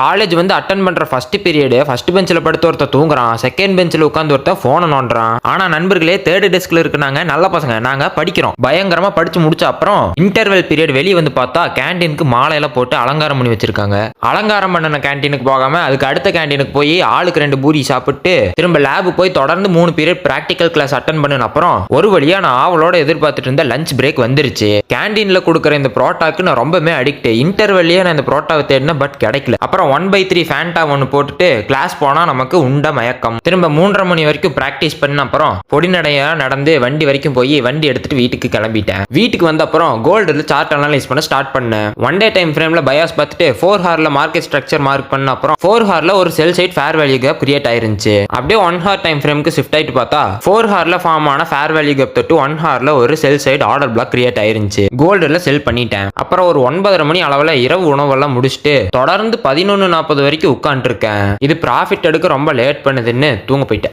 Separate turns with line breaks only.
College வந்து attend பண்ற first period first பெஞ்சில் படுத்து ஒருத்தர் தூங்குறான், செகண்ட் பெஞ்சில் உட்காந்து ஒருத்தர் போனை நோண்டுறான். ஆனா நண்பர்களே தேர்ட் டெஸ்க்ல இருக்கிறாங்க நல்ல பசங்க, நாங்க படிக்கிறோம். பயங்கரமா படிச்சு முடிச்ச அப்புறம் இன்டர்வெல் பீரியட் வெளியே வந்து பார்த்தா கேண்டீனுக்கு மாலையெல்லாம் போட்டு அலங்காரம் பண்ணி வச்சிருக்காங்க. அலங்காரம் பண்ண கேண்டீனுக்கு போகாம அதுக்கு அடுத்த கேண்டீனுக்கு போய் ஆளுக்கு 2 பூரி சாப்பிட்டு திரும்ப லேபு போய் தொடர்ந்து 3 பீரியட் பிராக்டிகல் கிளாஸ் அட்டன் பண்ண அப்புறம் ஒரு வழியா நான் ஆவலோட எதிர்பார்த்துட்டு இருந்த லஞ்ச் பிரேக் வந்துருச்சு. கேண்டீன்ல கொடுக்குற இந்த புரோட்டாக்கு நான் ரொம்பவே அடிக்ட். இன்டர்வெல்லையே நான் இந்த புரோட்டாவை தேடினேன், பட் கிடைக்கல. அப்புறம் 1/3 ஃபேண்டா ஒன்று போட்டுட்டு கிளாஸ் போனா நமக்கு உண்ட மயக்கம். திரும்ப 3:30 மணி வரைக்கும் பிராக்டிஸ் பண்ண அப்புறம் பொடிநடையா நடந்து வண்டி வரைக்கும் போய் வண்டி எடுத்துட்டு வீட்டுக்கு கிளம்பிட்டேன். வீட்டுக்கு வந்த அப்புறம் கோல்டுல சார்ட் அனலைஸ் பண்ண ஸ்டார்ட் பண்ணேன். 1 டே டைம் ஃப்ரேம்ல பயாஸ் பார்த்துட்டு 4 ஹார்ல மார்க்கெட் ஸ்ட்ரக்சர் மார்க் பண்ண அப்புறம் 4 ஹார்ல ஒரு sell side fair value gap create ஆயிருந்துச்சு. அப்படியே 1 ஹார் டைம் ஃப்ரேமுக்கு ஷிஃப்ட் ஆயிட்டு பார்த்தா 4 ஹார்ல ஃபார்ம் ஆன ஃபேர் வேல்யூ கேப் தொட்டு 1 ஹார்ல ஒரு sell side order block create ஆயிருந்துச்சு. கோல்டுல செல் பண்ணிட்டேன். அப்புறம் ஒரு 9:30 மணி அளவுல இரவு உணவெல்லாம் முடிச்சுட்டு தொடர்ந்து 11:40 வரைக்கும் உட்காந்துருக்கேன். இது ப்ராஃபிட் எடுக்க ரொம்ப லேட் பண்ணுதுன்னு தூங்க போயிட்டேன்.